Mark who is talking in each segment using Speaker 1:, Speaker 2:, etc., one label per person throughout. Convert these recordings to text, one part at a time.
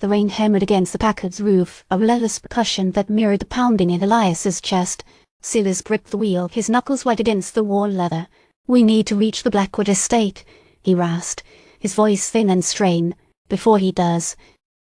Speaker 1: The rain hammered against the Packard's roof, a relentless percussion that mirrored the pounding in Elias's chest. Silas gripped the wheel, his knuckles white against the worn leather. "We need to reach the Blackwood Estate," he rasped, his voice thin and strained. "Before he does."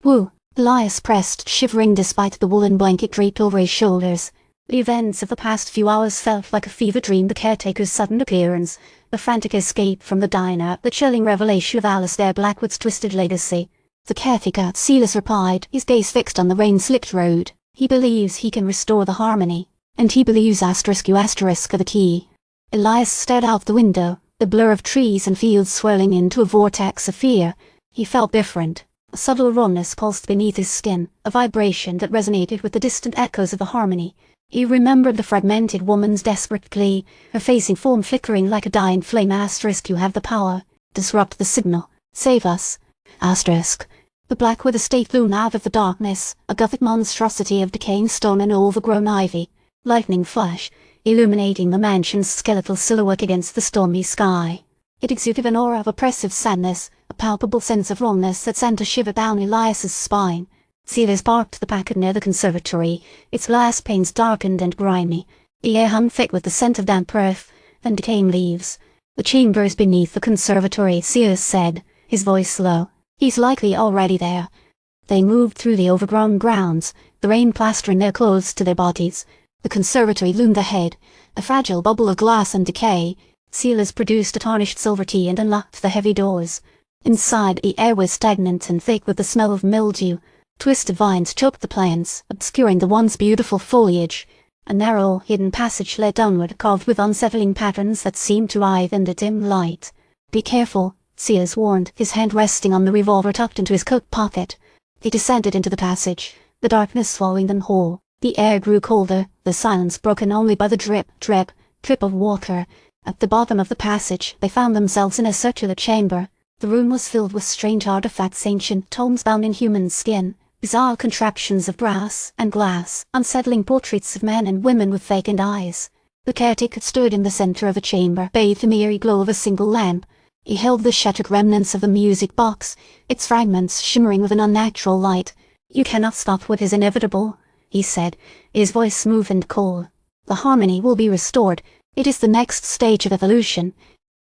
Speaker 1: "Woo!" Elias pressed, shivering despite the woolen blanket draped over his shoulders. The events of the past few hours felt like a fever dream. The caretaker's sudden appearance, the frantic escape from the diner, the chilling revelation of Alistair Blackwood's twisted legacy. "The caretaker," Silas replied, his gaze fixed on the rain-slicked road. "He believes he can restore the harmony. And he believes **** are the key." Elias stared out the window, the blur of trees and fields swirling into a vortex of fear. He felt different. A subtle rawness pulsed beneath his skin, a vibration that resonated with the distant echoes of the harmony. He remembered the fragmented woman's desperate plea, her facing form flickering like a dying flame. "You have the power. Disrupt the signal. Save us." The Blackwood Estate loomed out of the darkness, a gothic monstrosity of decaying stone and overgrown ivy. Lightning flash, illuminating the mansion's skeletal silhouette against the stormy sky. It exuded an aura of oppressive sadness, a palpable sense of wrongness that sent a shiver down Elias's spine. Silas parked the Packard near the conservatory, its glass panes darkened and grimy. The air hung thick with the scent of damp earth, then decaying leaves. "The chamber's beneath the conservatory," Silas said, his voice low. "He's likely already there." They moved through the overgrown grounds, the rain plastering their clothes to their bodies. The conservatory loomed ahead, a fragile bubble of glass and decay. Silas produced a tarnished silver key and unlocked the heavy doors. Inside, the air was stagnant and thick with the smell of mildew. Twisted vines choked the plants, obscuring the once beautiful foliage. A narrow, hidden passage led downward, carved with unsettling patterns that seemed to writhe in the dim light. "Be careful," Silas warned, his hand resting on the revolver tucked into his coat pocket. They descended into the passage, the darkness swallowing them whole. The air grew colder, the silence broken only by the drip, drip, drip of water. At the bottom of the passage, they found themselves in a circular chamber. The room was filled with strange artifacts, ancient tomes bound in human skin, bizarre contraptions of brass and glass, unsettling portraits of men and women with vacant eyes. The caretaker stood in the center of the chamber, bathed in the eerie glow of a single lamp. He held the shattered remnants of the music box, its fragments shimmering with an unnatural light. "You cannot stop what is inevitable," he said, his voice smooth and cold. "The harmony will be restored. It is the next stage of evolution."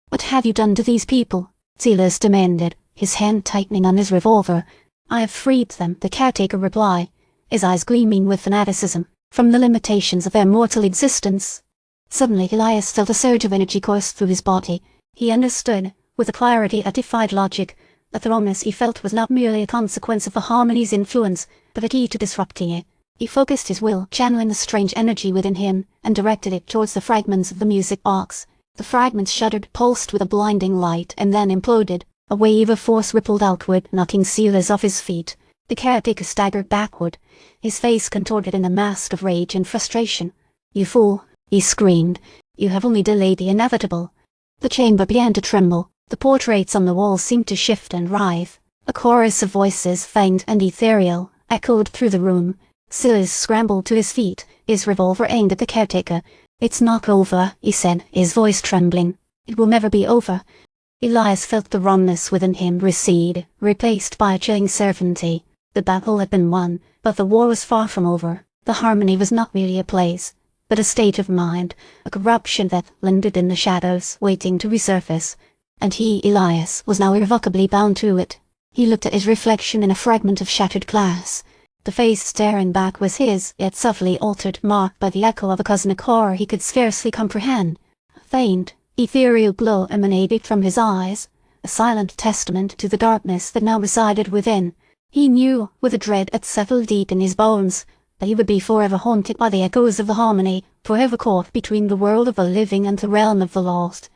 Speaker 1: "What have you done to these people?" Silas demanded, his hand tightening on his revolver. "I have freed them," the caretaker replied, his eyes gleaming with fanaticism, "from the limitations of their mortal existence." Suddenly Elias felt a surge of energy course through his body. He understood, with a clarity that defied logic, that the wrongness he felt was not merely a consequence of the harmony's influence, but a key to disrupting it. He focused his will, channeling the strange energy within him, and directed it towards the fragments of the music box. The fragments shuddered, pulsed with a blinding light, and then imploded. A wave of force rippled outward, knocking Silas off his feet. The caretaker staggered backward, his face contorted in a mask of rage and frustration. "You fool!" he screamed. "You have only delayed the inevitable." The chamber began to tremble. The portraits on the walls seemed to shift and writhe. A chorus of voices, faint and ethereal, echoed through the room. Silas scrambled to his feet, his revolver aimed at the caretaker. "It's not over," he said, his voice trembling. "It will never be over." Elias felt the wrongness within him recede, replaced by a chilling certainty. The battle had been won, but the war was far from over. The harmony was not merely a place, but a state of mind, a corruption that lingered in the shadows, waiting to resurface. And he, Elias, was now irrevocably bound to it. He looked at his reflection in a fragment of shattered glass. The face staring back was his, yet subtly altered, marked by the echo of a cosmic horror he could scarcely comprehend. A faint, ethereal glow emanated from his eyes, a silent testament to the darkness that now resided within. He knew, with a dread that settled deep in his bones, that he would be forever haunted by the echoes of the harmony, forever caught between the world of the living and the realm of the lost.